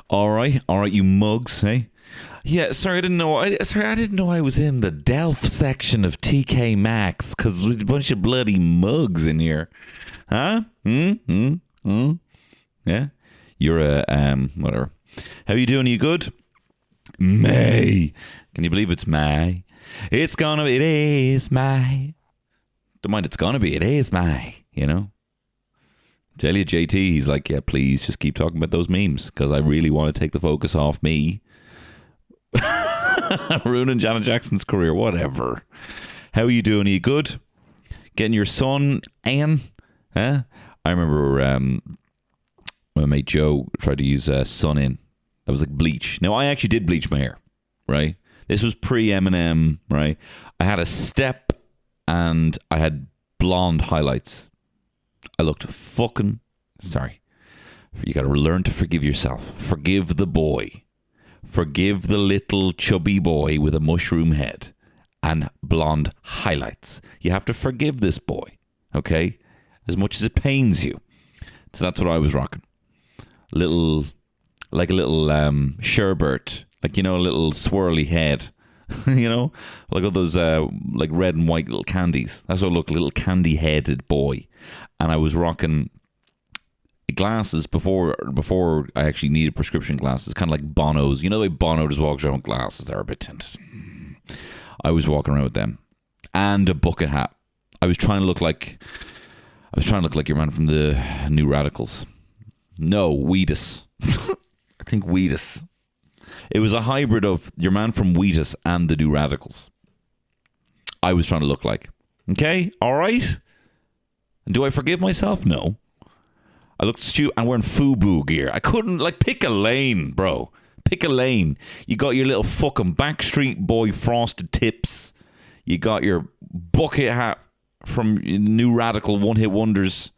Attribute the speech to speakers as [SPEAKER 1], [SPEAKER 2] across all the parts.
[SPEAKER 1] All right, you mugs, hey? Yeah, sorry, I didn't know. I didn't know I was in the Delph section of TK Maxx because there's a bunch of bloody mugs in here, huh? Yeah, you're a whatever. How you doing? Are you good? May, can you believe it's May? It is May. Don't mind, it's gonna be. It is May. You know. Tell you, JT, he's like, yeah, please just keep talking about those memes because I really want to take the focus off me. Ruining Janet Jackson's career, whatever. How are you doing? Are you good? Getting your son, Ian? Huh? I remember my mate Joe tried to use sun in. That was like bleach. Now, I actually did bleach my hair, right? This was pre-Eminem, right? I had a step and I had blonde highlights. I looked fucking sorry. You got to learn to forgive yourself. Forgive the boy. Forgive the little chubby boy with a mushroom head and blonde highlights. You have to forgive this boy, okay? As much as it pains you. So that's what I was rocking. Like a little sherbet, like, you know, a little swirly head. You know, like all those like red and white little candies. That's what I looked, little candy-headed boy. And I was rocking glasses before I actually needed prescription glasses, kind of like Bono's. You know, the way Bono just walks around with glasses. They're a bit tinted. I was walking around with them and a bucket hat. I was trying to look like your man from the New Radicals. No, Wheatus. I think Wheatus. It was a hybrid of your man from Wheatus and the New Radicals. I was trying to look like. Okay, all right. And do I forgive myself? No. I looked stupid. I'm wearing FUBU gear. I couldn't, like, pick a lane, bro. Pick a lane. You got your little fucking Backstreet Boy frosted tips. You got your bucket hat from New Radical One Hit Wonders.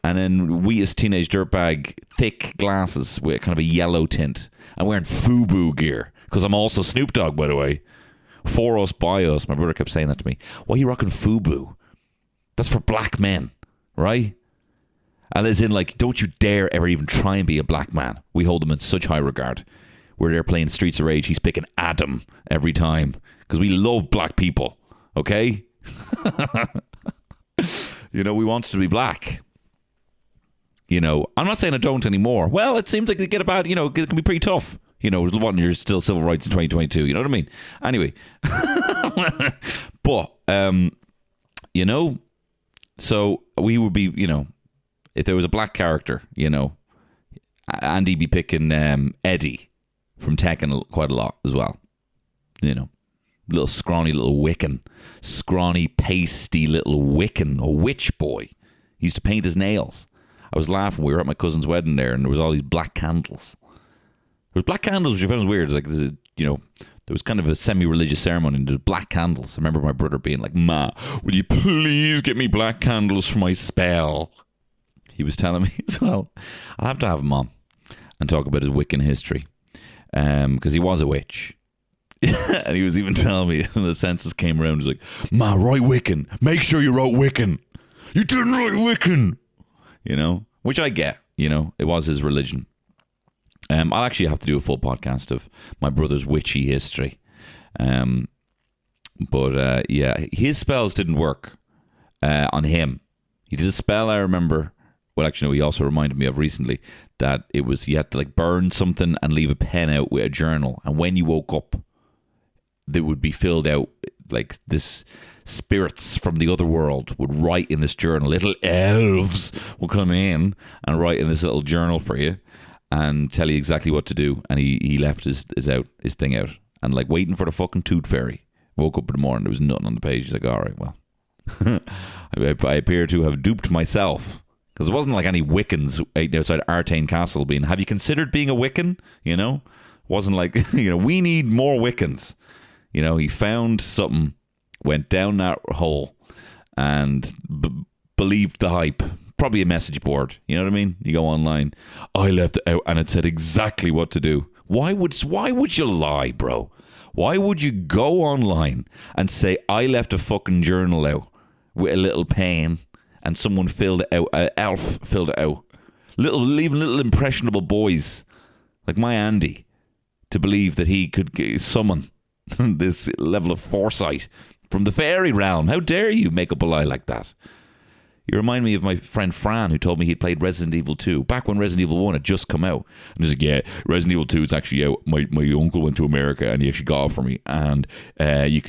[SPEAKER 1] And then Wheatus Teenage Dirtbag thick glasses with kind of a yellow tint. I'm wearing FUBU gear because I'm also Snoop Dogg, by the way. For us, by us. My brother kept saying that to me. Why are you rocking FUBU? That's for black men, right? And as in, like, don't you dare ever even try and be a black man. We hold them in such high regard. We're there playing Streets of Rage. He's picking Adam every time because we love black people, okay? You know, we want to be black. You know, I'm not saying I don't anymore. Well, it seems like they get about, you know, it can be pretty tough. You know, you're still civil rights in 2022. You know what I mean? Anyway. But, you know, so we would be, you know, if there was a black character, you know, Andy be picking Eddie from Tekken quite a lot as well. You know, little scrawny little Wiccan. Scrawny, pasty little Wiccan, a witch boy. He used to paint his nails. I was laughing. We were at my cousin's wedding there, and there was all these black candles. There was black candles, which I found was weird. Like, you know, there was kind of a semi-religious ceremony, and there was black candles. I remember my brother being like, "Ma, will you please get me black candles for my spell?" He was telling me as well. I'll have to have him on and talk about his Wiccan history, because he was a witch. And he was even telling me when the census came around, he's like, "Ma, write Wiccan. Make sure you wrote Wiccan. You didn't write Wiccan." You know, which I get, you know, it was his religion. I'll actually have to do a full podcast of my brother's witchy history. But yeah, his spells didn't work on him. He did a spell, I remember. Well, actually, no, he also reminded me of recently that it was, you had to like burn something and leave a pen out with a journal. And when you woke up, they would be filled out like this. Spirits from the other world would write in this journal. Little elves will come in and write in this little journal for you and tell you exactly what to do. And he left his thing out and like waiting for the fucking tooth fairy. Woke up in the morning, there was nothing on the page. He's like, all right, well, I appear to have duped myself because it wasn't like any Wiccans outside Artane Castle being, have you considered being a Wiccan? You know, it wasn't like, you know, we need more Wiccans. You know, he found something. Went down that hole and believed the hype. Probably a message board. You know what I mean? You go online. I left it out and it said exactly what to do. Why would you lie, bro? Why would you go online and say, I left a fucking journal out with a little pen and someone filled it out, an elf filled it out. Leaving little impressionable boys Like my Andy, to believe that he could summon this level of foresight from the fairy realm. How dare you make up a lie like that? You remind me of my friend Fran, who told me he'd played Resident Evil 2 back when Resident Evil 1 had just come out. And he's like, yeah, Resident Evil 2 is actually out. My uncle went to America and he actually got it for me. And you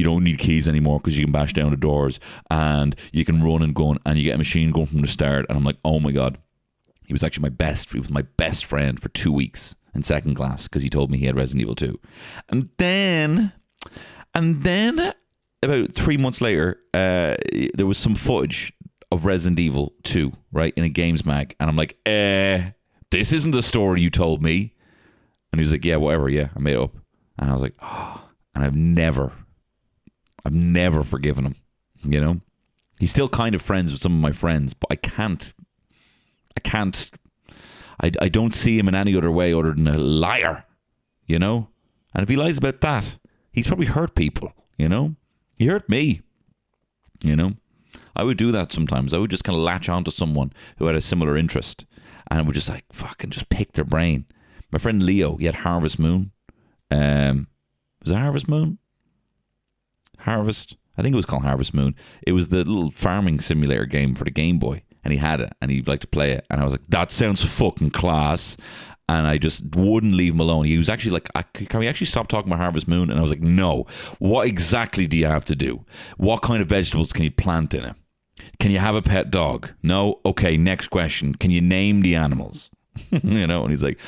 [SPEAKER 1] don't need keys anymore because you can bash down the doors and you can run and gun and you get a machine gun from the start. And I'm like, oh my God. He was actually my best friend for 2 weeks in second class because he told me he had Resident Evil 2. And then about 3 months later, there was some footage of Resident Evil 2, right, in a games mag. And I'm like, this isn't the story you told me. And he was like, yeah, whatever, yeah, I made it up. And I was like, oh, and I've never forgiven him, you know? He's still kind of friends with some of my friends, but I don't see him in any other way other than a liar, you know? And if he lies about that, he's probably hurt people, you know? He hurt me, you know? I would do that sometimes. I would just kind of latch onto someone who had a similar interest and would just like fucking just pick their brain. My friend Leo, he had Harvest Moon. Was it Harvest Moon? Harvest? I think it was called Harvest Moon. It was the little farming simulator game for the Game Boy. And he had it and he'd like to play it. And I was like, that sounds fucking class. And I just wouldn't leave him alone. He was actually like, can we actually stop talking about Harvest Moon? And I was like, no. What exactly do you have to do? What kind of vegetables can you plant in it? Can you have a pet dog? No? Okay, next question. Can you name the animals? You know? And he's like,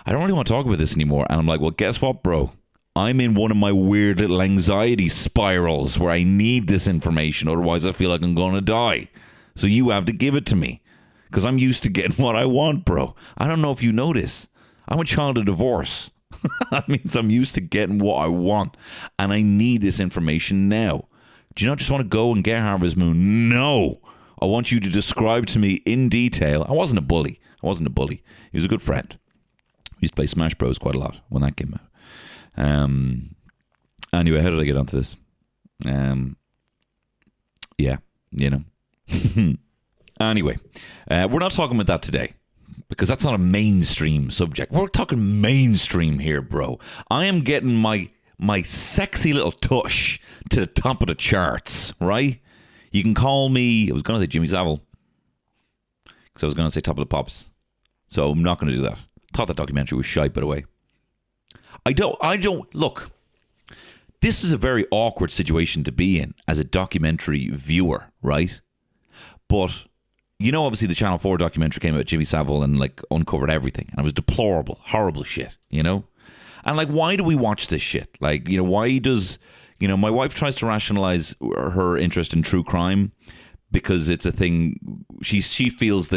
[SPEAKER 1] I don't really want to talk about this anymore. And I'm like, well, guess what, bro? I'm in one of my weird little anxiety spirals where I need this information. Otherwise, I feel like I'm going to die. So you have to give it to me. Because I'm used to getting what I want, bro. I don't know if you know this. I'm a child of divorce. That means I'm used to getting what I want. And I need this information now. Do you not just want to go and get Harvest Moon? No. I want you to describe to me in detail. I wasn't a bully. He was a good friend. We used to play Smash Bros. Quite a lot when that came out. Anyway, how did I get onto this? Yeah, you know. Anyway, we're not talking about that today because that's not a mainstream subject. We're talking mainstream here, bro. I am getting my sexy little tush to the top of the charts, right? You can call me, I was going to say Jimmy Savile because I was going to say Top of the Pops. So I'm not going to do that. Thought that documentary was shite, by the way. I don't, look, this is a very awkward situation to be in as a documentary viewer, right? But you know, obviously the Channel 4 documentary came out, Jimmy Savile, and like uncovered everything. And it was deplorable, horrible shit, you know? And like, why do we watch this shit? Like, you know, why does, you know, my wife tries to rationalize her interest in true crime because it's a thing. She feels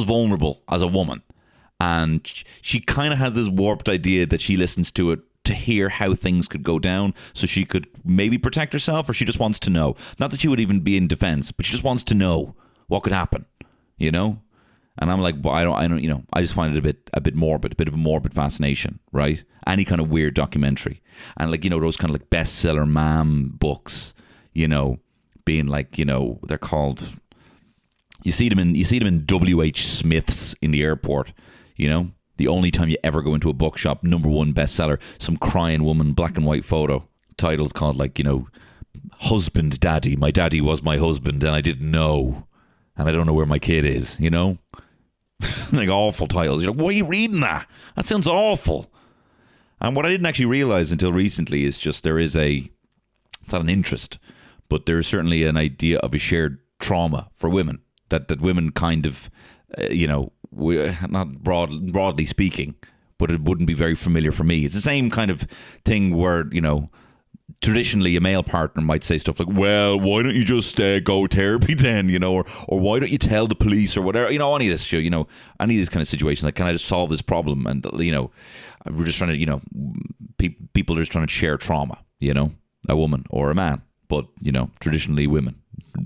[SPEAKER 1] vulnerable as a woman. And she kind of has this warped idea that she listens to it to hear how things could go down so she could maybe protect herself, or she just wants to know. Not that she would even be in defense, but she just wants to know what could happen, you know? And I'm like, well, I don't, you know, I just find it a bit morbid, a bit of a morbid fascination, right? Any kind of weird documentary. And like, you know, those kind of like bestseller ma'am books, you know, being like, you know, they're called, you see them in W.H. Smith's in the airport, you know? The only time you ever go into a bookshop, #1 bestseller, some crying woman, black and white photo. Titles called like, you know, Husband Daddy. My daddy was my husband and I didn't know. And I don't know where my kid is, you know? Like awful titles. You're like, why are you reading that? That sounds awful. And what I didn't actually realize until recently is just it's not an interest, but there's certainly an idea of a shared trauma for women. That women kind of, you know, not broadly speaking, but it wouldn't be very familiar for me. It's the same kind of thing where, you know, traditionally a male partner might say stuff like, well, why don't you just go therapy then, you know, or why don't you tell the police or whatever, you know, any of this shit, you know, any of these kind of situations, like, can I just solve this problem? And, you know, we're just trying to, you know, people are just trying to share trauma, you know, a woman or a man, but, you know, traditionally women,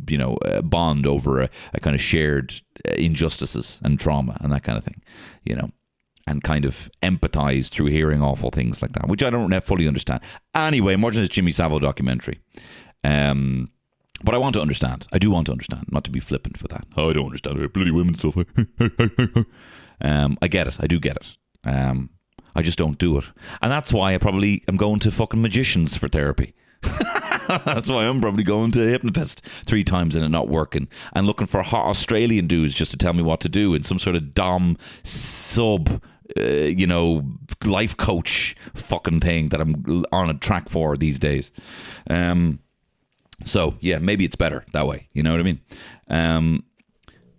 [SPEAKER 1] you know, bond over a kind of shared injustices and trauma and that kind of thing, you know, and kind of empathize through hearing awful things like that, which I don't fully understand. Anyway, I'm watching this Jimmy Savile documentary. But I want to understand. I do want to understand, not to be flippant with that. Oh, I don't understand bloody women stuff. I get it. I do get it. I just don't do it. And that's why I probably am going to fucking magicians for therapy. That's why I'm probably going to a hypnotist 3 times and it not working, and looking for hot Australian dudes just to tell me what to do in some sort of dom sub life coach fucking thing that I'm on a track for these days. So yeah, maybe it's better that way, you know what I mean?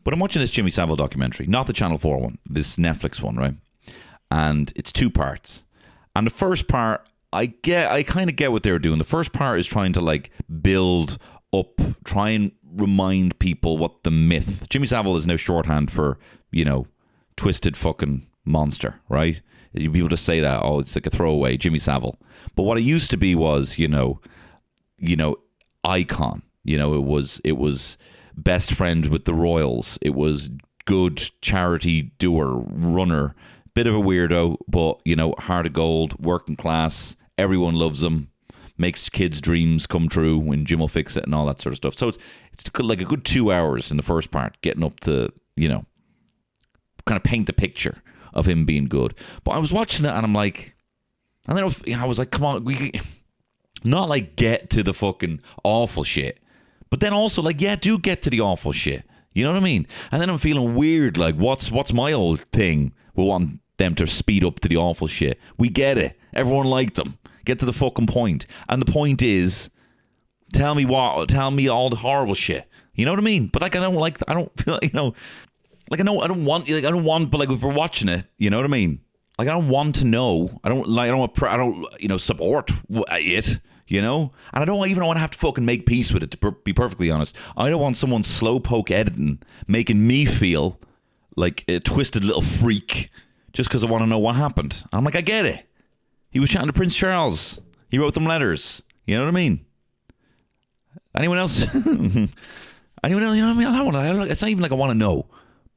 [SPEAKER 1] But I'm watching this Jimmy Savile documentary, not the Channel 4 one, this Netflix one, right? And it's 2 parts. And the first part, I kind of get what they're doing. The first part is trying to like build up, try and remind people what the myth. Jimmy Savile is now shorthand for, twisted fucking monster, right? People just say that, it's like a throwaway, Jimmy Savile. But what it used to be was, icon. It was best friend with the royals. It was good charity doer, runner, bit of a weirdo, but heart of gold, working class. Everyone loves him. Makes kids' dreams come true when Jim will fix it and all that sort of stuff. So it's like a good 2 hours in the first part, getting up to kind of paint the picture of him being good. But I was watching it and I'm like, and then I was like, come on, we not like get to the fucking awful shit, but then also like, yeah, do get to the awful shit. You know what I mean? And then I'm feeling weird. Like, what's my old thing? We want them to speed up to the awful shit. We get it. Everyone liked them. Get to the fucking point. And the point is, tell me all the horrible shit. You know what I mean? But like, I don't feel like, like I don't want, but like if we're watching it, you know what I mean? Like, I don't want to know. I don't support it, and I don't even want to have to fucking make peace with it, to be perfectly honest. I don't want someone slowpoke editing, making me feel like a twisted little freak just because I want to know what happened. I'm like, I get it. He was chatting to Prince Charles. He wrote them letters. You know what I mean? Anyone else? Anyone else? You know what I mean? It's not even like I want to know.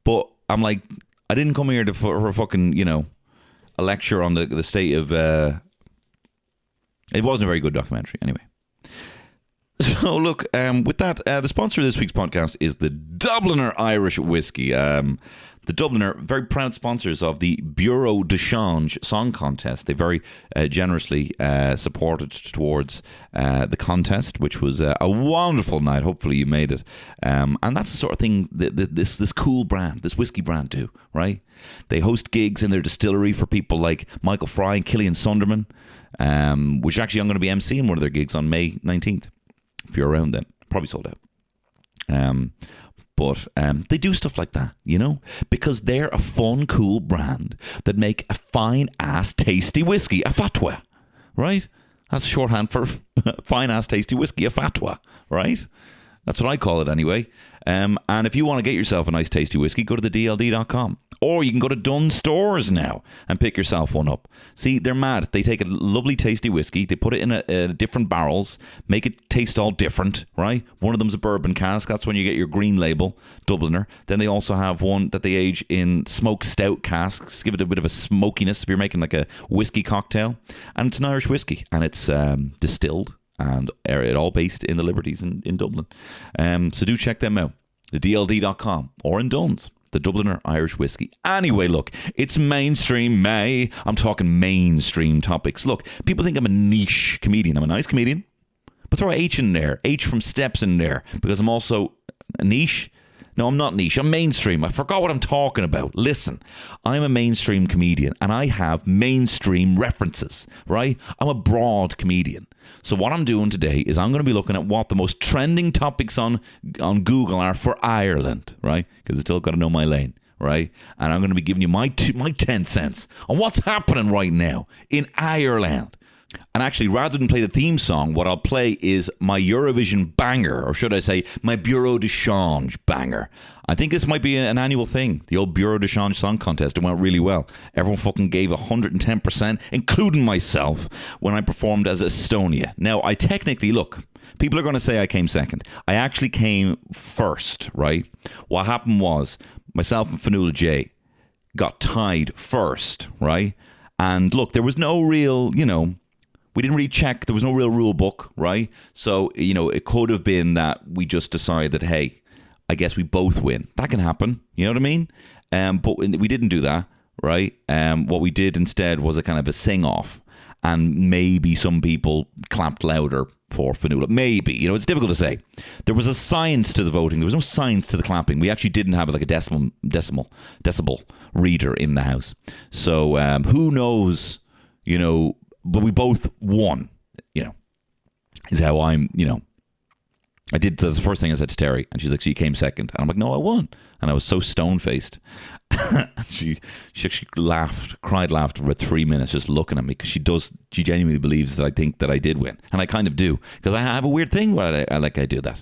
[SPEAKER 1] But I'm like, I didn't come here for a fucking, a lecture on the state of... It wasn't a very good documentary, anyway. So look, with that, the sponsor of this week's podcast is the Dubliner Irish Whiskey. The Dubliner, very proud sponsors of the Bureau de Change Song Contest. They very generously supported towards the contest, which was a wonderful night. Hopefully you made it. And that's the sort of thing that this cool brand, this whiskey brand do, right? They host gigs in their distillery for people like Michael Fry and Killian Sunderman, which actually I'm going to be emceeing one of their gigs on May 19th. If you're around then. Probably sold out. But they do stuff like that, because they're a fun, cool brand that make a fine-ass tasty whiskey, a fatwa, right? That's shorthand for fine-ass tasty whiskey, a fatwa, right? That's what I call it anyway. And if you want to get yourself a nice tasty whiskey, go to thedld.com. Or you can go to Dunnes Stores now and pick yourself one up. See, they're mad. They take a lovely tasty whiskey, they put it in a different barrels, make it taste all different, right? One of them's a bourbon cask. That's when you get your green label, Dubliner. Then they also have one that they age in smoked stout casks, give it a bit of a smokiness if you're making like a whiskey cocktail. And it's an Irish whiskey, and it's distilled, and it all based in the Liberties in Dublin. So do check them out. thedld.com or in Dunnes. The Dubliner Irish Whiskey. Anyway, look, it's mainstream May. I'm talking mainstream topics. Look, people think I'm a niche comedian. I'm a nice comedian, but throw H in there. H from Steps in there, because I'm also a niche. No, I'm not niche. I'm mainstream. I forgot what I'm talking about. Listen, I'm a mainstream comedian, and I have mainstream references, right? I'm a broad comedian. So what I'm doing today is I'm going to be looking at what the most trending topics on Google are for Ireland, right? Because I still got to know my lane, right? And I'm going to be giving you my 10 cents on what's happening right now in Ireland. And actually, rather than play the theme song, what I'll play is my Eurovision banger, or should I say, my Bureau de Change banger. I think this might be an annual thing, the old Bureau de Change song contest. It went really well. Everyone fucking gave 110%, including myself, when I performed as Estonia. Now, I technically, look, people are going to say I came second. I actually came first, right? What happened was, myself and Fionnuala J got tied first, right? And look, there was no real, we didn't really check. There was no real rule book, right? So, it could have been that we just decided, hey, I guess we both win. That can happen. You know what I mean? But we didn't do that, right? What we did instead was a kind of a sing-off. And maybe some people clapped louder for Fionnuala. Maybe. You know, it's difficult to say. There was a science to the voting. There was no science to the clapping. We actually didn't have like a decibel reader in the house. So who knows, you know, but we both won, you know, is how I'm, you know. That's the first thing I said to Terry, and she's like, so you came second. And I'm like, no, I won. And I was so stone-faced. she actually cried laughter for about 3 minutes just looking at me, because she genuinely believes that I think that I did win. And I kind of do, because I have a weird thing where I do that.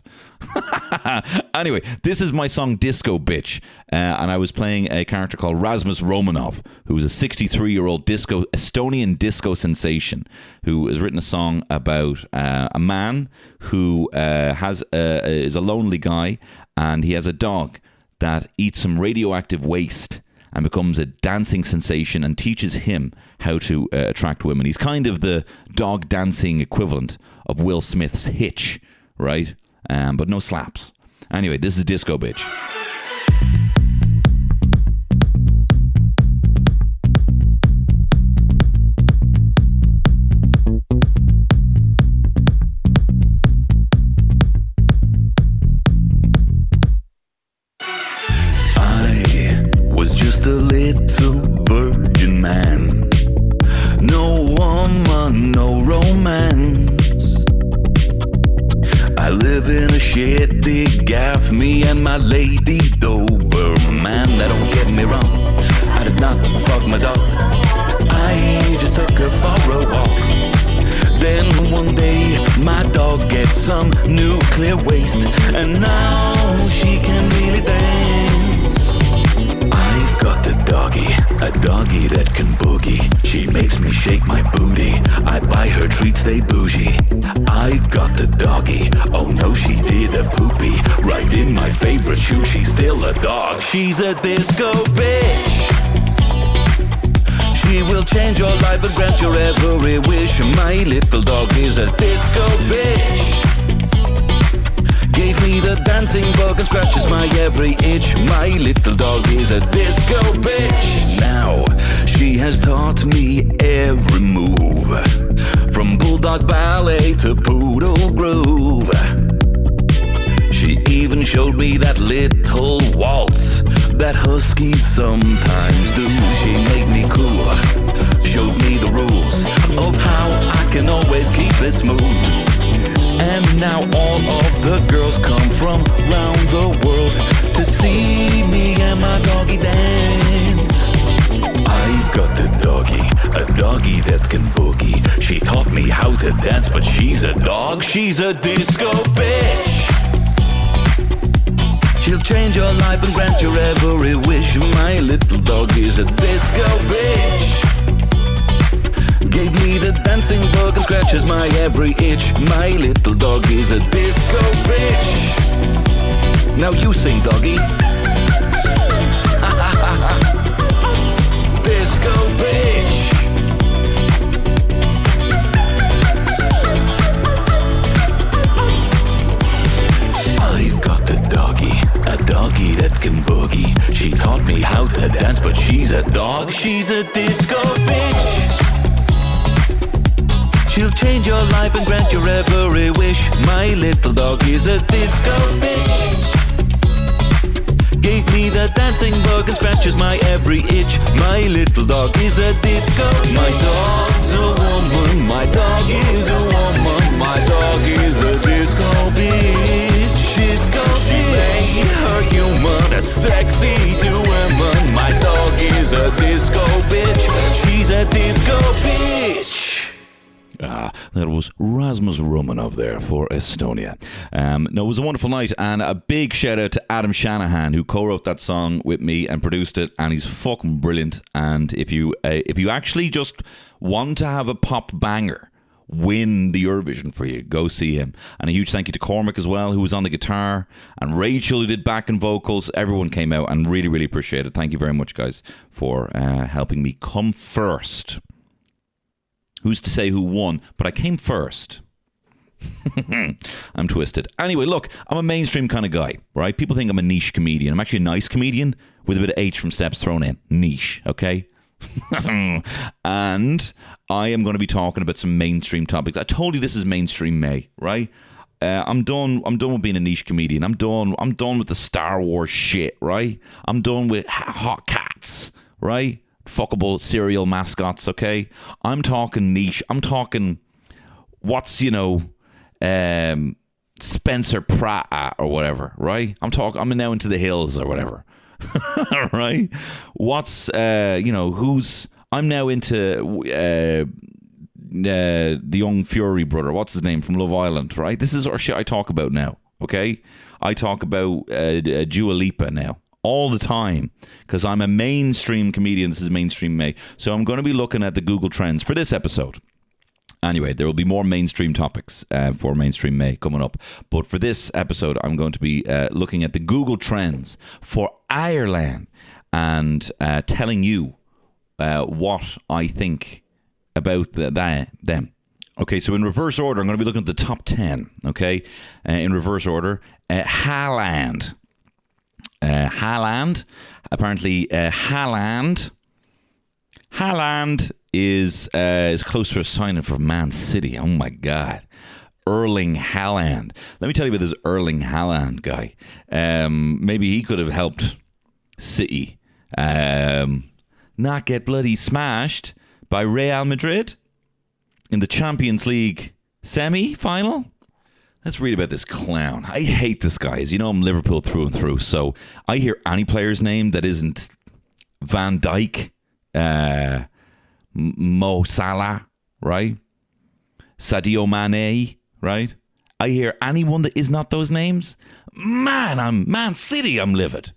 [SPEAKER 1] Anyway, this is my song Disco Bitch, and I was playing a character called Rasmus Romanov, who is a 63-year-old Estonian disco sensation, who has written a song about a man who is a lonely guy, and he has a dog that eats some radioactive waste and becomes a dancing sensation and teaches him how to attract women. He's kind of the dog dancing equivalent of Will Smith's Hitch, right? But no slaps. Anyway, this is Disco Bitch.
[SPEAKER 2] A little virgin man, no woman, no romance. I live in a shitty gaff, me and my lady Doberman. Now don't get me wrong, I did not fuck my dog, I just took her for a walk. Then one day my dog gets some nuclear waste, and now she can really dance. I've got a doggy that can boogie. She makes me shake my booty. I buy her treats, they bougie. I've got a doggy, oh no, she did a poopy right in my favorite shoe. She's still a dog, she's a disco bitch. She will change your life and grant your every wish. My little dog is a disco bitch. Gave me the dancing bug and scratches my every itch. My little dog is a disco bitch. Now, she has taught me every move, from bulldog ballet to poodle groove. She even showed me that little waltz that huskies sometimes do. She made me cool, showed me the rules of how I can always keep it smooth. And now all of the girls come from round the world to see me and my doggy dance. I've got a doggy that can boogie. She taught me how to dance, but she's a dog, she's a disco bitch. She'll change your life and grant your every wish. My little dog is a disco bitch. Gave me the dancing bug and scratches my every itch. My little dog is a disco bitch. Now you sing, doggy. Disco bitch. I've got a doggy that can boogie. She taught me how to dance, but she's a dog, she's a disco bitch. She'll change your life and grant your every wish. My little dog is a disco bitch. Gave me the dancing bug and scratches my every itch. My little dog is a disco. My dog's a woman, my dog is a woman. My dog is a disco bitch. Disco she bitch. Her human, a sexy to women. My dog is a disco bitch. She's a disco bitch.
[SPEAKER 1] That was Rasmus Romanov there for Estonia. No, it was a wonderful night, and a big shout out to Adam Shanahan, who co-wrote that song with me and produced it, and he's fucking brilliant. And if you actually just want to have a pop banger win the Eurovision for you, go see him. And a huge thank you to Cormac as well, who was on the guitar, and Rachel, who did backing vocals. Everyone came out and really, really appreciate it. Thank you very much, guys, for helping me come first. Who's to say who won? But I came first. I'm twisted. Anyway, look, I'm a mainstream kind of guy, right? People think I'm a niche comedian. I'm actually a nice comedian with a bit of H from Steps thrown in. Niche, okay? And I am going to be talking about some mainstream topics. I told you this is mainstream May, right? I'm done with being a niche comedian. I'm done with the Star Wars shit, right? I'm done with hot cats, right? Fuckable cereal mascots, okay? I'm talking niche. I'm talking what's, Spencer Pratt at or whatever, right? I'm now into the hills or whatever. Right? What's I'm now into the young Fury brother. What's his name from Love Island, right? This is our shit I talk about now, okay? I talk about Dua Lipa now all the time because I'm a mainstream comedian. This is mainstream May. So I'm going to be looking at the Google Trends for this episode. Anyway, there will be more mainstream topics for mainstream May coming up. But for this episode, I'm going to be looking at the Google Trends for Ireland and telling you what I think about them. Okay, so in reverse order, I'm going to be looking at the top 10. Okay, in reverse order, Haaland. Apparently, Haaland is close to a signing for Man City. Oh my God. Erling Haaland. Let me tell you about this Erling Haaland guy. Maybe he could have helped City not get bloody smashed by Real Madrid in the Champions League semi-final. Let's read about this clown. I hate this guy. As you know, I'm Liverpool through and through. So I hear any player's name that isn't Van Dijk, Mo Salah, right? Sadio Mane, right? I hear anyone that is not those names. I'm Man City. I'm livid.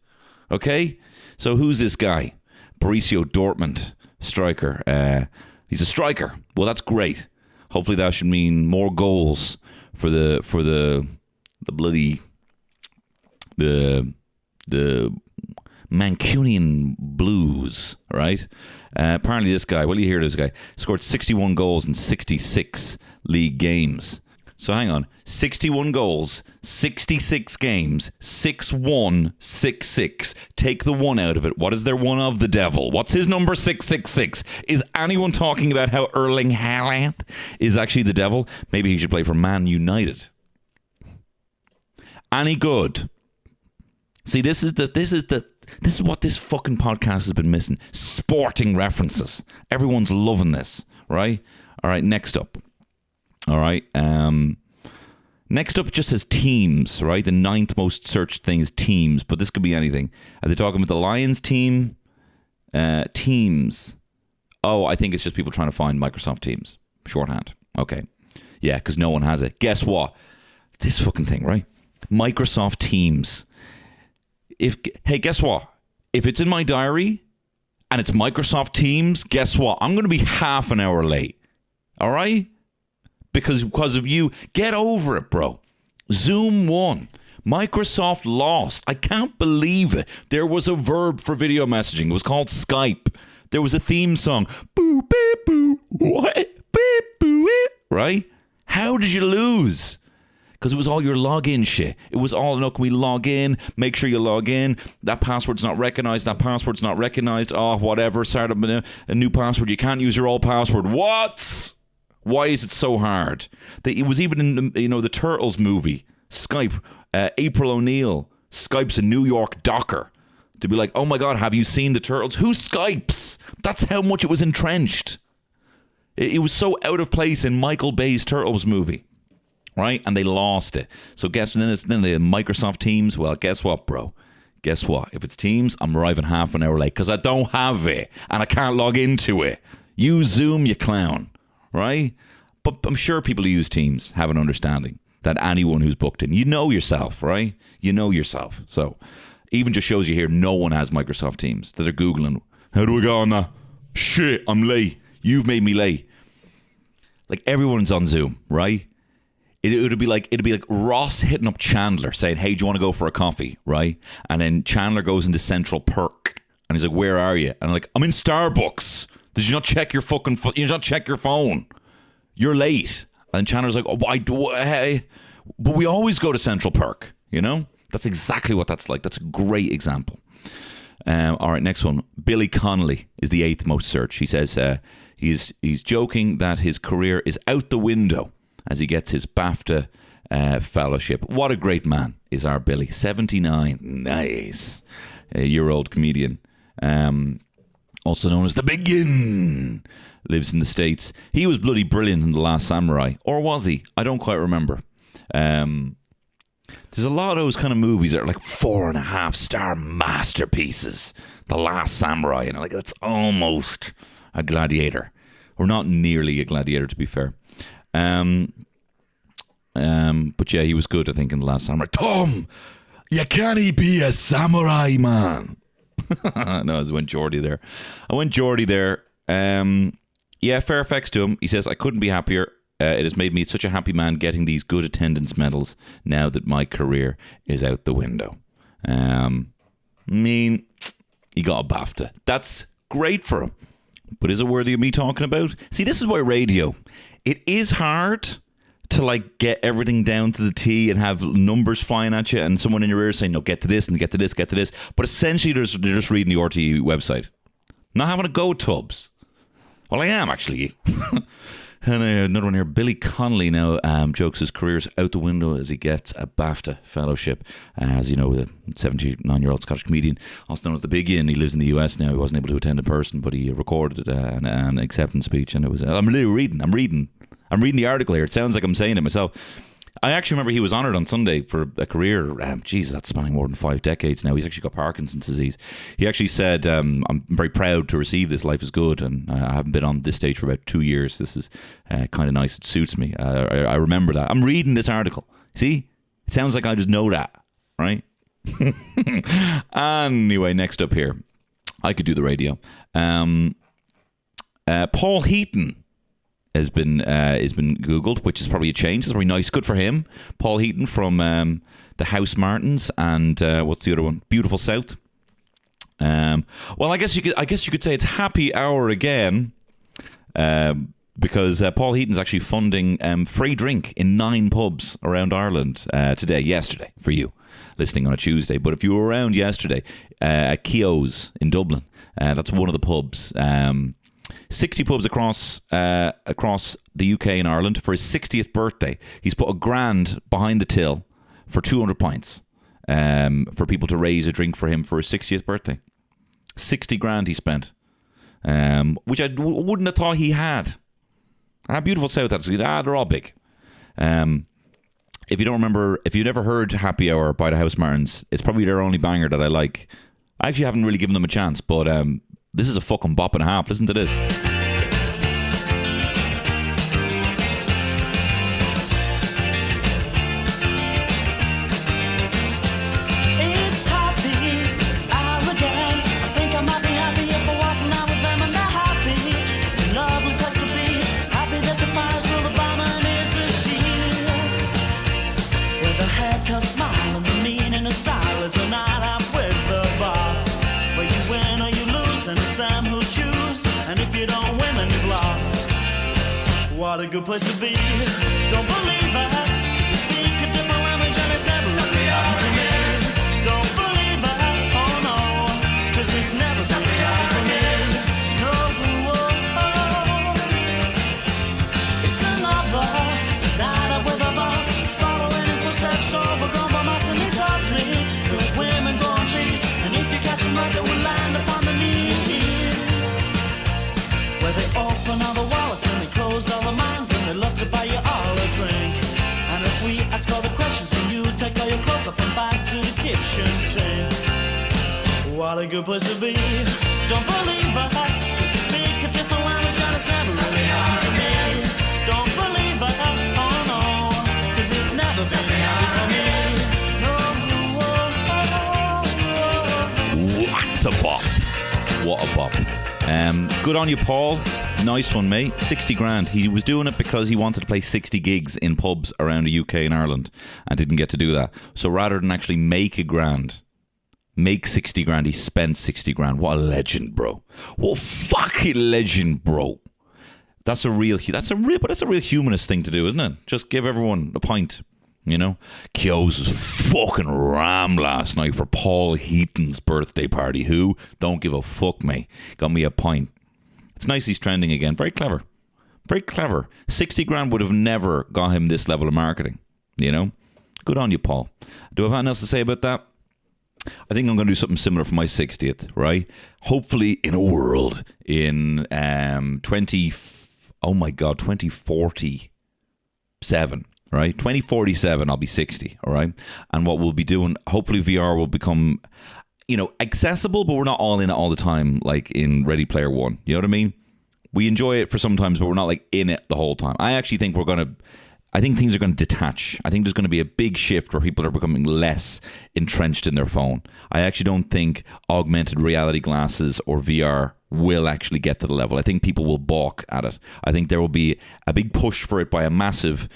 [SPEAKER 1] Okay, so who's this guy? Borussia Dortmund striker. He's a striker. Well, that's great. Hopefully, that should mean more goals for the bloody the Mancunian Blues, right? Apparently this guy, what do you hear this guy? Scored 61 goals in 66 league games. So hang on, 61 goals, 66 games, 6-1, 6-6. Take the one out of it. What is there one of? The devil. What's his number? 666. Is anyone talking about how Erling Haaland is actually the devil? Maybe he should play for Man United. Any good? See, this is what this fucking podcast has been missing. Sporting references. Everyone's loving this, right? All right, next up. All right. Next up, it just says teams, right? The 9th most searched thing is teams, but this could be anything. Are they talking about the Lions team? Teams. Oh, I think it's just people trying to find Microsoft Teams. Shorthand. Okay. Yeah, because no one has it. Guess what? This fucking thing, right? Microsoft Teams. Hey, guess what? If it's in my diary and it's Microsoft Teams, guess what? I'm going to be half an hour late. All right? Because of you. Get over it, bro. Zoom won. Microsoft lost. I can't believe it. There was a verb for video messaging. It was called Skype. There was a theme song. Boo, beep, boo, what? Beep, boo, it. Right? How did you lose? Because it was all your login shit. It was all, no, can we log in? Make sure you log in. That password's not recognized. That password's not recognized. Oh, whatever. Start up a new password. You can't use your old password. What? Why is it so hard? It was even in the Turtles movie, Skype. April O'Neil Skypes a New York docker to be like, oh my God, have you seen the Turtles? Who Skypes? That's how much it was entrenched. It was so out of place in Michael Bay's Turtles movie, right? And they lost it. So guess then the Microsoft Teams. Well, guess what, bro? Guess what? If it's Teams, I'm arriving half an hour late because I don't have it and I can't log into it. Use Zoom, you clown. Right? But I'm sure people who use Teams have an understanding that anyone who's booked in, you know yourself, right? You know yourself. So even just shows you here, no one has Microsoft Teams that are Googling, how do I go on that? Shit, I'm late. You've made me late. Like everyone's on Zoom, right? It'd be like Ross hitting up Chandler saying, hey, do you want to go for a coffee? Right? And then Chandler goes into Central Perk and he's like, where are you? And I'm like, I'm in Starbucks. Did you not check your phone? You're late. And Chandler's like, oh, hey, but we always go to Central Park, you know? That's exactly what that's like. That's a great example. All right, next one. Billy Connolly is the 8th most searched. He says he's joking that his career is out the window as he gets his BAFTA fellowship. What a great man is our Billy. 79. Nice. A year-old comedian. Also known as The Begin. Lives in the States. He was bloody brilliant in The Last Samurai. Or was he? I don't quite remember. There's a lot of those kind of movies that are like 4.5-star masterpieces. The Last Samurai, and like that's almost a gladiator, or not nearly a gladiator, to be fair. But yeah, he was good, I think, in The Last Samurai. Tom, you can't be a samurai, man. No, I went Geordie there. Yeah, fair effects to him. He says, I couldn't be happier. It has made me such a happy man getting these good attendance medals now that my career is out the window. I mean, he got a BAFTA. That's great for him. But is it worthy of me talking about? See, this is why radio. It is hard to like get everything down to the T and have numbers flying at you and someone in your ear saying, no, get to this and get to this, get to this. But essentially, they're just reading the RTE website. Not having a go, Tubbs. Well, I am, actually. And another one here. Billy Connolly now jokes his career's out the window as he gets a BAFTA fellowship. As you know, the 79-year-old Scottish comedian, also known as The Big In. He lives in the US now. He wasn't able to attend in person, but he recorded an acceptance speech. And it was, I'm reading the article here. It sounds like I'm saying it myself. I actually remember he was honoured on Sunday for a career. Jesus, that's spanning more than 5 decades now. He's actually got Parkinson's disease. He actually said, I'm very proud to receive this. Life is good. And I haven't been on this stage for about 2 years. This is kind of nice. It suits me. I remember that. I'm reading this article. See? It sounds like I just know that, right? Anyway, next up here. I could do the radio. Paul Heaton has been Googled, which is probably a change. It's probably nice, good for him. Paul Heaton from the House Martins and what's the other one? Beautiful South. Well, I guess you could say it's happy hour again, because Paul Heaton's actually funding free drink in 9 pubs around Ireland yesterday for you listening on a Tuesday. But if you were around yesterday at Keogh's in Dublin, that's one of the pubs. 60 pubs across the UK and Ireland for his 60th birthday. He's put $1,000 behind the till for 200 pints for people to raise a drink for him for his 60th birthday. 60 grand he spent, which I wouldn't have thought he had. Beautiful South, they're all big. If you don't remember, if you've never heard Happy Hour by the House Martins, it's probably their only banger that I like. I actually haven't really given them a chance, but this is a fucking bop and a half. Listen to this.
[SPEAKER 3] It's happy hour again. I think I might be happy if I wasn't out with them and they're happy. It's a lovely place to be. Happy that the fire's full of bombing is a shield. With a haircut, smile and the meaning of style is a night out with the boss. Where you win or you lose and it's them who choose. And if you don't win then you've lost. What a good place to be. Don't believe it, 'cause you speak a different language and it's never really happened to me. Don't believe it, oh no, 'cause it's never really happened to me. No, it's another night out with a boss. Following in footsteps overgrown by moss and he tells me good women go on trees. And if you catch them right they will land upon the knees. Where they open all the wallets and they close all the minds and they love to buy you all a drink. And as we ask all the questions and you take all your clothes up and back to the kitchen sink. What a good place to be. Don't believe it, 'cause you speak a different language and it's never really happened to me. Don't believe it, oh no, 'cause it's never really happened for me. No,
[SPEAKER 1] What's a bop? What a bop. Good on you, Paul. Nice one, mate. 60 grand. He was doing it because he wanted to play 60 gigs in pubs around the UK and Ireland and didn't get to do that. So rather than actually make make 60 grand, he spent 60 grand. What a legend, bro. What a fucking legend, bro. That's a real humanist thing to do, isn't it? Just give everyone a pint. Kyo's was fucking rammed last night for Paul Heaton's birthday party. Who? Don't give a fuck, mate. Got me a pint. It's nice he's trending again. Very clever. Very clever. 60 grand would have never got him this level of marketing. Good on you, Paul. Do I have anything else to say about that? I think I'm going to do something similar for my 60th, right? Hopefully in a world in 2047, right? 2047, I'll be 60, all right? And what we'll be doing, hopefully VR will become, accessible, but we're not all in it all the time, like in Ready Player One. You know what I mean? We enjoy it for sometimes, but we're not like in it the whole time. I actually think I think things are going to detach. I think there's going to be a big shift where people are becoming less entrenched in their phone. I actually don't think augmented reality glasses or VR will actually get to the level. I think people will balk at it. I think there will be a big push for it by a massive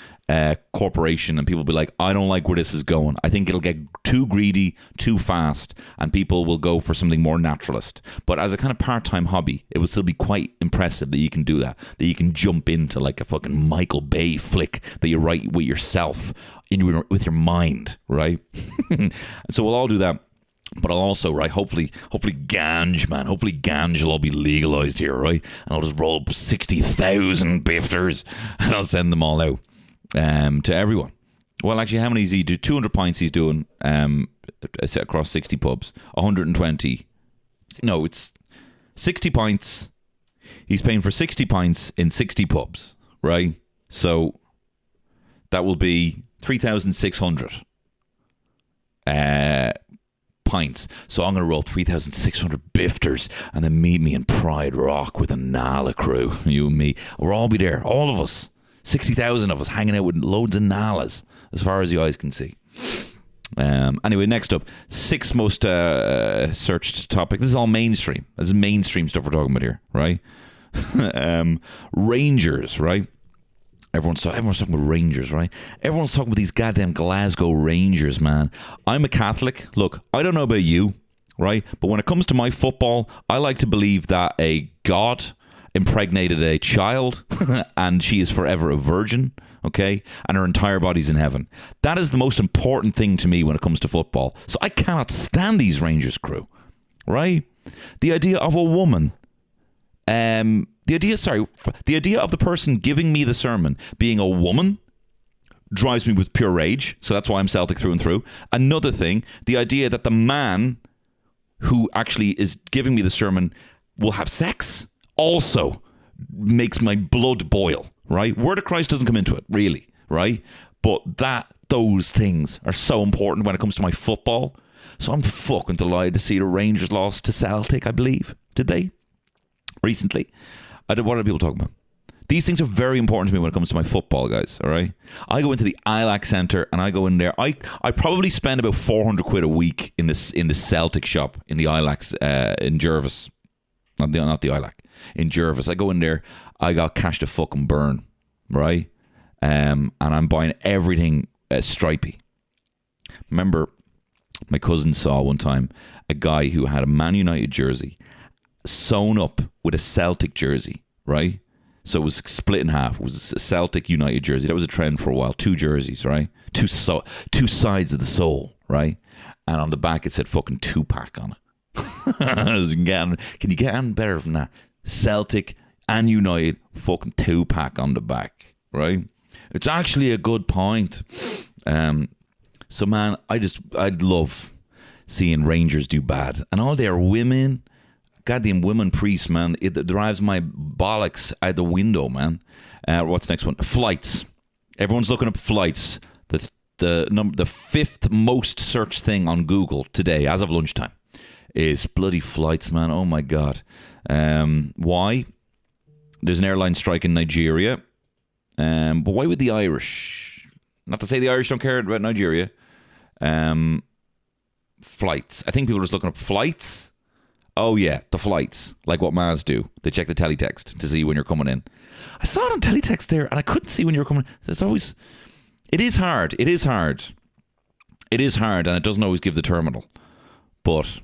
[SPEAKER 1] corporation, and people will be like, I don't like where this is going. I think it'll get too greedy, too fast, and people will go for something more naturalist. But as a kind of part-time hobby, it will still be quite impressive that you can do that you can jump into like a fucking Michael Bay flick that you write with yourself, with your mind, right? So we'll all do that. But I'll also, right, hopefully ganj, man. Hopefully ganj will all be legalised here, right? And I'll just roll up 60,000 bifters and I'll send them all out to everyone. Well, actually, how many does he do? 200 pints he's doing across 60 pubs. 120. No, it's 60 pints. He's paying for 60 pints in 60 pubs, right? So that will be 3,600. Pints. So I'm going to roll 3,600 bifters and then meet me in Pride Rock with a Nala crew. You and me. We'll all be there. All of us. 60,000 of us hanging out with loads of Nalas as far as the eyes can see. Anyway, next up, 6 most searched topic. This is all mainstream. This is mainstream stuff we're talking about here, right? Rangers, right? Everyone's talking about Rangers, right? Everyone's talking about these goddamn Glasgow Rangers, man. I'm a Catholic. Look, I don't know about you, right? But when it comes to my football, I like to believe that a God impregnated a child and she is forever a virgin, okay? And her entire body's in heaven. That is the most important thing to me when it comes to football. So I cannot stand these Rangers crew, right? The idea of a woman... The idea of the person giving me the sermon being a woman drives me with pure rage. So that's why I'm Celtic through and through. Another thing, the idea that the man who actually is giving me the sermon will have sex also makes my blood boil, right? Word of Christ doesn't come into it, really, right? But those things are so important when it comes to my football. So I'm fucking delighted to see the Rangers lost to Celtic, I believe. Did they? Recently. What are people talking about? These things are very important to me when it comes to my football, guys, all right? I go into the ILAC Centre and I go in there. I probably spend about 400 quid a week in the Celtic shop in the ILAC in Jervis. Not the ILAC. In Jervis. I go in there. I got cash to fucking burn, right? And I'm buying everything stripy. Remember, my cousin saw one time a guy who had a Man United jersey sewn up with a Celtic jersey, right? So it was split in half. It was a Celtic United jersey. That was a trend for a while. 2 jerseys, right? Two sides of the soul, right? And on the back it said fucking 2-pack on it. Can you get any better than that? Celtic and United, fucking 2-pack on the back, right? It's actually a good point. So man, I'd love seeing Rangers do bad. And all their women... Goddamn women priests, man. It drives my bollocks out the window, man. What's next one? Flights. Everyone's looking up flights. That's the 5th most searched thing on Google today, as of lunchtime, is bloody flights, man. Oh my God. Why? There's an airline strike in Nigeria. But why would the Irish? Not to say the Irish don't care about Nigeria. Flights. I think people are just looking up flights. Oh yeah, the flights, like what Maz do. They check the teletext to see when you're coming in. I saw it on teletext there, and I couldn't see when you were coming in. It is hard, and it doesn't always give the terminal. And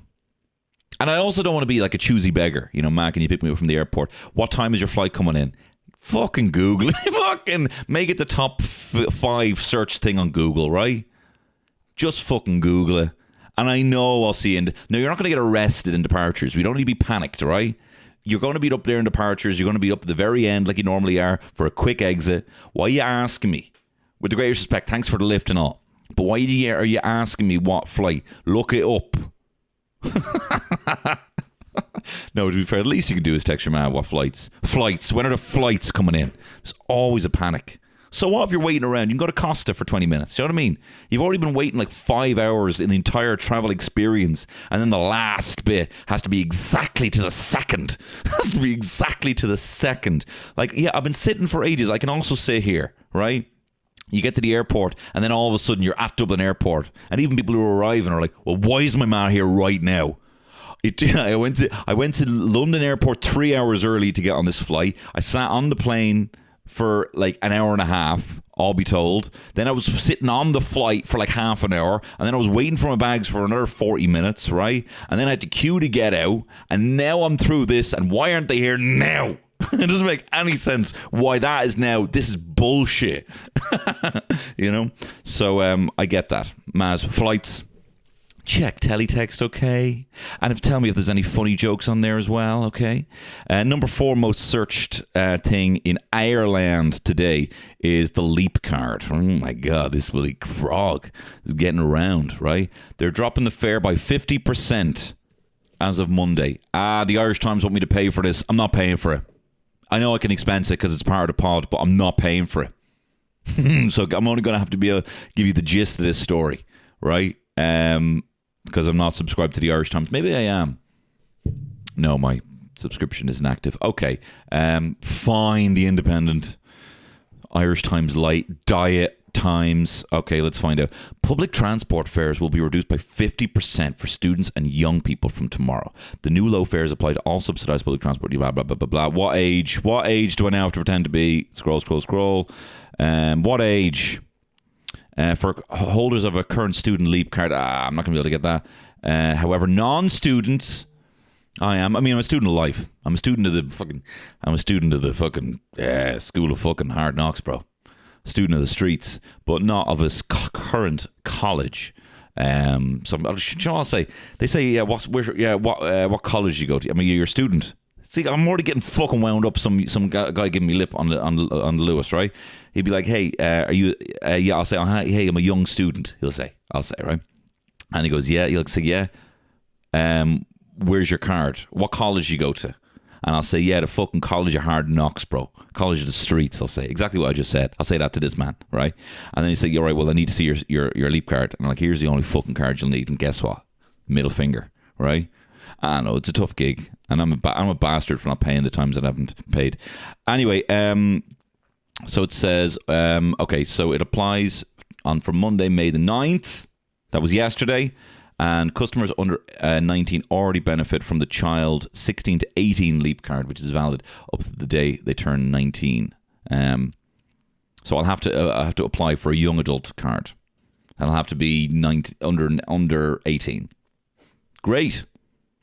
[SPEAKER 1] I also don't want to be like a choosy beggar. You know, Mac, can you pick me up from the airport? What time is your flight coming in? Fucking Google it. Fucking make it the top 5 search thing on Google, right? Just fucking Google it. And I know I'll see you. No, you're not going to get arrested in departures. We don't need to be panicked, right? You're going to be up there in departures. You're going to be up at the very end like you normally are for a quick exit. Why are you asking me? With the greatest respect, thanks for the lift and all. But why are you asking me what flight? Look it up. No, to be fair, the least you can do is text your man what flights. Flights. When are the flights coming in? There's always a panic. So what if you're waiting around? You can go to Costa for 20 minutes. Do you know what I mean? You've already been waiting like 5 hours in the entire travel experience. And then the last bit has to be exactly to the second. Has to be exactly to the second. Like, yeah, I've been sitting for ages. I can also sit here, right? You get to the airport and then all of a sudden you're at Dublin Airport. And even people who are arriving are like, well, why is my man here right now? I went to London Airport 3 hours early to get on this flight. I sat on the plane for like an hour and a half, all be told. Then I was sitting on the flight for like half an hour, and then I was waiting for my bags for another 40 minutes, right? And then I had to queue to get out, and now I'm through this, and why aren't they here now? It doesn't make any sense why that is now. This is bullshit. You know? So I get that. Maz, flights. Check teletext, okay? And tell me if there's any funny jokes on there as well, okay? Number 4 most searched thing in Ireland today is the Leap card. Oh my God, this bloody frog is getting around, right? They're dropping the fare by 50% as of Monday. The Irish Times want me to pay for this. I'm not paying for it. I know I can expense it because it's part of the pod, but I'm not paying for it. So I'm only going to have to give you the gist of this story, right? Because I'm not subscribed to the Irish Times. Maybe I am. No, my subscription isn't active. Okay. Fine, the Independent. Irish Times Light. Diet Times. Okay, let's find out. Public transport fares will be reduced by 50% for students and young people from tomorrow. The new low fares apply to all subsidised public transport. Blah, blah, blah, blah, blah. What age? What age do I now have to pretend to be? Scroll, scroll, scroll. What age? For holders of a current student Leap card, I'm not going to be able to get that. However, non-students, I'm a student of life. I'm a student of the fucking school of fucking hard knocks, bro. Student of the streets, but not of a current college. So I'll say, they say, what college you go to? I mean, you're a student. See, I'm already getting fucking wound up. Some guy giving me lip on the Lewis, right? He'd be like, "Hey, are you?" Yeah, I'll say, "Hey, I'm a young student." I'll say, right? And he goes, "Yeah." He'll say, "Yeah." Where's your card? What college you go to? And I'll say, "Yeah, the fucking college of hard knocks, bro. College of the streets." I'll say exactly what I just said. I'll say that to this man, right? And then he say, "You're right. Well, I need to see your Leap card." And I'm like, "Here's the only fucking card you'll need." And guess what? Middle finger, right? I know it's a tough gig, and I'm a bastard for not paying the times that I haven't paid. Anyway, so it says, okay, so it applies from Monday, May the 9th. That was yesterday. And customers under 19 already benefit from the child 16 to 18 Leap card, which is valid up to the day they turn 19. So I'll have to apply for a young adult card. And I'll have to be under 18. Great.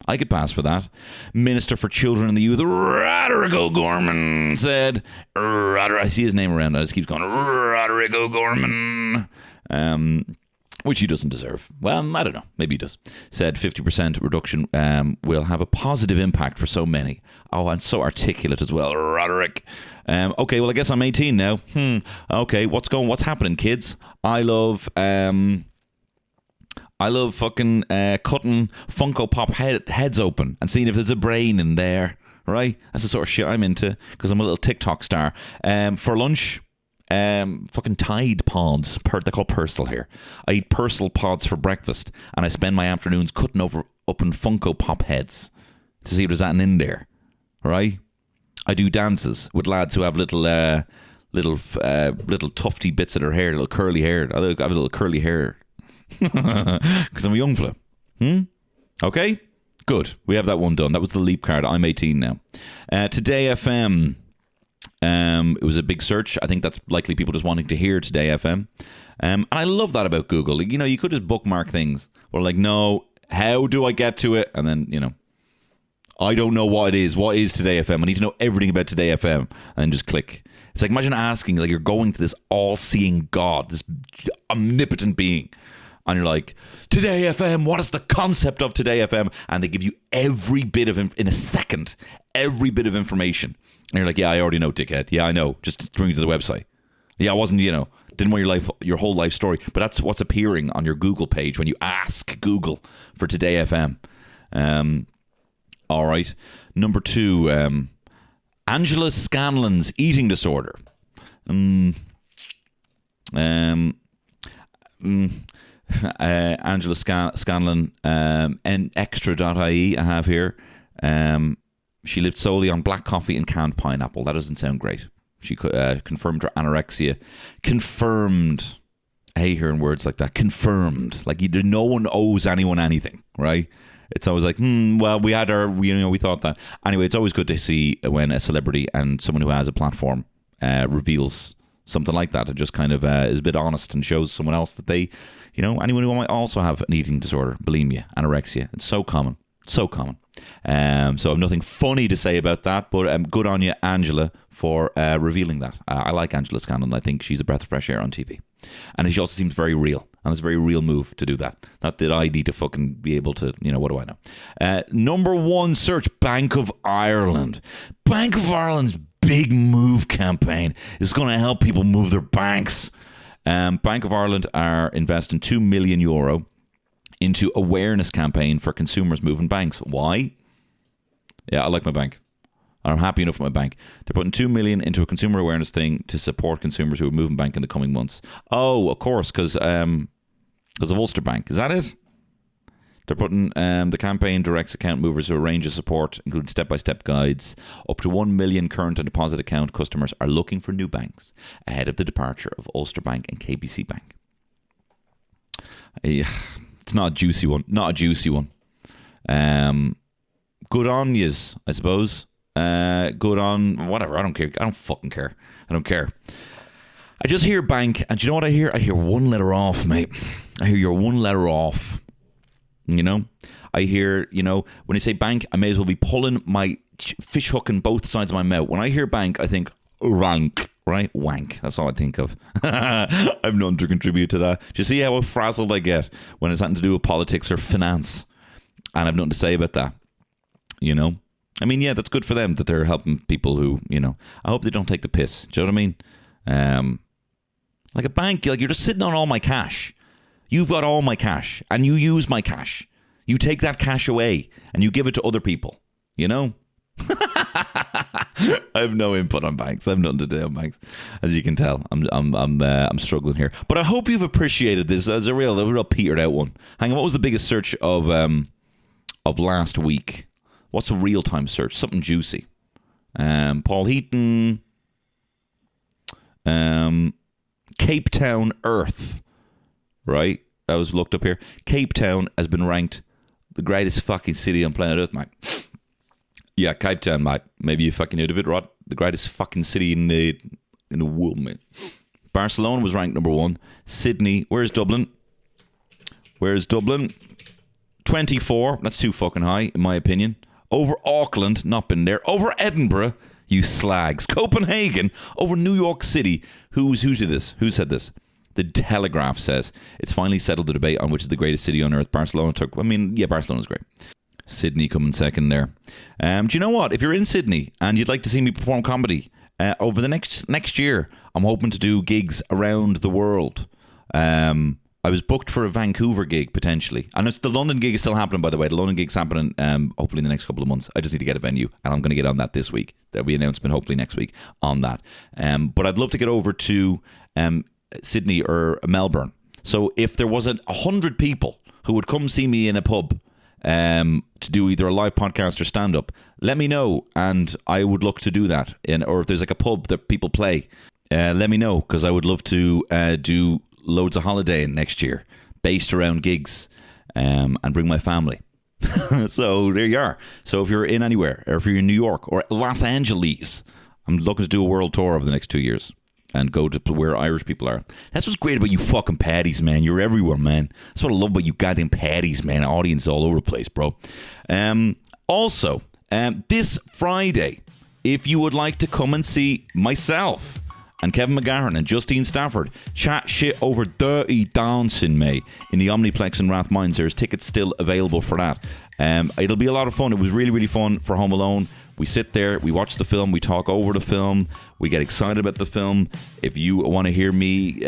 [SPEAKER 1] I could pass for that. Minister for Children and the Youth, Roderick O'Gorman, said, I see his name around, I just keep going, Roderick O'Gorman, which he doesn't deserve. Well, I don't know, maybe he does. Said 50% reduction will have a positive impact for so many. Oh, and so articulate as well, Roderick. Okay, well, I guess I'm 18 now. Okay, what's happening, kids? I love fucking cutting Funko Pop heads open and seeing if there's a brain in there, right? That's the sort of shit I'm into because I'm a little TikTok star. For lunch, fucking Tide Pods. They're called Persil here. I eat Persil Pods for breakfast and I spend my afternoons cutting open Funko Pop heads to see if there's anything in there, right? I do dances with lads who have little tufty bits of their hair, little curly hair. I have a little curly hair. Because I'm a young fella. Okay, good. We have that one done. That was the Leap card. I'm 18 now. Today FM. It was a big search. I think that's likely people just wanting to hear Today FM. And I love that about Google. You know, you could just bookmark things. Or like, no, how do I get to it? And then, you know, I don't know what it is. What is Today FM? I need to know everything about Today FM. And just click. It's like, imagine asking, like, you're going to this all-seeing God, this omnipotent being. And you're like, Today FM, what is the concept of Today FM? And they give you every bit of, in a second, every bit of information. And you're like, yeah, I already know, dickhead. Yeah, I know. Just bring me to the website. Yeah, I wasn't, didn't want your whole life story. But that's what's appearing on your Google page when you ask Google for Today FM. All right. Number 2, Angela Scanlon's eating disorder. Angela Scanlon, and extra.ie I have here. She lived solely on black coffee and canned pineapple. That doesn't sound great. She confirmed her anorexia. Confirmed. I hate hearing words like that. Confirmed. Like, no one owes anyone anything, right? It's always like, well, we had our, we thought that. Anyway, it's always good to see when a celebrity and someone who has a platform reveals something like that and just kind of is a bit honest and shows someone else that they, anyone who might also have an eating disorder, bulimia, anorexia. It's so common. So common. So I have nothing funny to say about that, but good on you, Angela, for revealing that. I like Angela Scanlon. I think she's a breath of fresh air on TV. And she also seems very real. And it's a very real move to do that. Not that I need to fucking be able to, what do I know? Number 1 search, Bank of Ireland. Bank of Ireland's big move campaign is going to help people move their banks. Bank of Ireland are investing €2 million into awareness campaign for consumers moving banks. Why? Yeah, I like my bank. I'm happy enough with my bank. They're putting $2 million into a consumer awareness thing to support consumers who are moving bank in the coming months. Oh, of course, because of Ulster Bank. Is that it? They're putting the campaign directs account movers to a range of support, including step-by-step guides. Up to 1 million current and deposit account customers are looking for new banks ahead of the departure of Ulster Bank and KBC Bank. It's not a juicy one. Not a juicy one. Good on yous, I suppose. Good on whatever. I don't care. I don't fucking care. I don't care. I just hear bank, and do you know what I hear? I hear one letter off, mate. I hear you're one letter off. I hear, when I say bank, I may as well be pulling my fish hook in both sides of my mouth. When I hear bank, I think rank, right? Wank. That's all I think of. I've nothing to contribute to that. Do you see how frazzled I get when it's something to do with politics or finance? And I've nothing to say about that. I mean, yeah, that's good for them that they're helping people who, I hope they don't take the piss. Do you know what I mean? Like a bank, you're just sitting on all my cash. You've got all my cash and you use my cash. You take that cash away and you give it to other people, I have no input on banks. I have nothing to do on banks, as you can tell. I'm struggling here, but I hope you've appreciated this as a real petered out one. Hang on, what was the biggest search of last week? What's a real time search? Something juicy. Paul Heaton, Cape Town Earth, right? That was looked up here. Cape Town has been ranked the greatest fucking city on planet Earth, mate. Yeah, Cape Town, mate. Maybe you fucking heard of it, right? The greatest fucking city in the world, mate. Barcelona was ranked number 1. Sydney, where's Dublin? 24. That's too fucking high, in my opinion. Over Auckland, not been there. Over Edinburgh, you slags. Copenhagen, over New York City. Who did this? Who said this? The Telegraph says it's finally settled the debate on which is the greatest city on earth. Barcelona's great. Sydney coming second there. Do you know what? If you're in Sydney and you'd like to see me perform comedy over the next year, I'm hoping to do gigs around the world. I was booked for a Vancouver gig potentially, and the London gig is still happening, by the way. The London gig's happening hopefully in the next couple of months. I just need to get a venue, and I'm going to get on that this week. There'll be an announcement hopefully next week on that. But I'd love to get over to Sydney or Melbourne. So if there was 100 people who would come see me in a pub to do either a live podcast or stand up, let me know, and I would look to do that. Or if there's like a pub that people play, let me know, because I would love to do loads of holidaying next year based around gigs, and bring my family. So there you are. So if you're in anywhere, or if you're in New York or Los Angeles, I'm looking to do a world tour over the next 2 years and go to where Irish people are. That's what's great about you fucking paddies, man. You're everywhere, man. That's what I love about you goddamn paddies, man. Audience all over the place, bro. Also, This Friday, if you would like to come and see myself and Kevin McGahern and Justine Stafford chat shit over Dirty Dancing, mate, in the Omniplex in Rathmines, there's tickets still available for that. It'll be a lot of fun. It was really, really fun for Home Alone. We sit there, we watch the film, we talk over the film, we get excited about the film. If you want to hear me,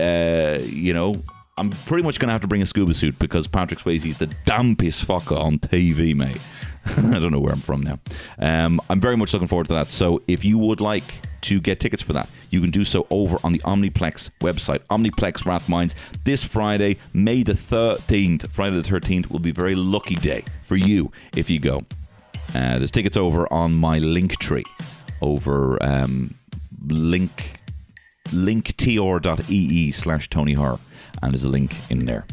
[SPEAKER 1] I'm pretty much going to have to bring a scuba suit because Patrick Swayze's the dampest fucker on TV, mate. I don't know where I'm from now. I'm very much looking forward to that. So if you would like to get tickets for that, you can do so over on the Omniplex website, Omniplex Rathmines, this Friday, May the 13th. Friday the 13th will be a very lucky day for you if you go. There's tickets over on my link tree over linktr.ee/Tony Horror, and there's a link in there.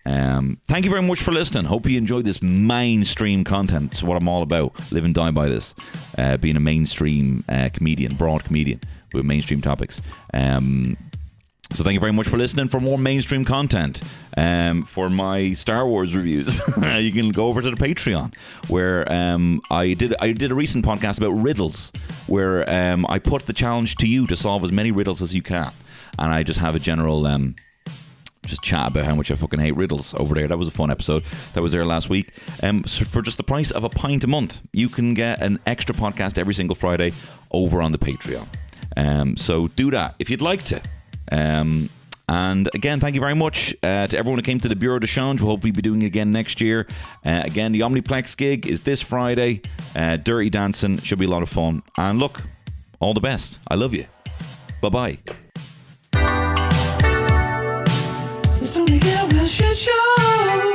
[SPEAKER 1] Thank you very much for listening. Hope you enjoyed this mainstream content. It's what I'm all about. Live and die by this. Being a mainstream comedian, broad comedian with mainstream topics. So thank you very much for listening. For more mainstream content, for my Star Wars reviews, you can go over to the Patreon, where I did a recent podcast about riddles, where I put the challenge to you to solve as many riddles as you can, and I just have a general just chat about how much I fucking hate riddles over there. That was a fun episode. That was there last week. So for just the price of £1 a month, you can get an extra podcast every single Friday over on the Patreon. So do that if you'd like to. And again, thank you very much to everyone who came to the Bureau de Change. We'll hopefully be doing it again next year. Again, the Omniplex gig is this Friday. Dirty Dancing should be a lot of fun. And look, all the best. I love you. Bye-bye.
[SPEAKER 3] It's Tony Garrett Shit Show.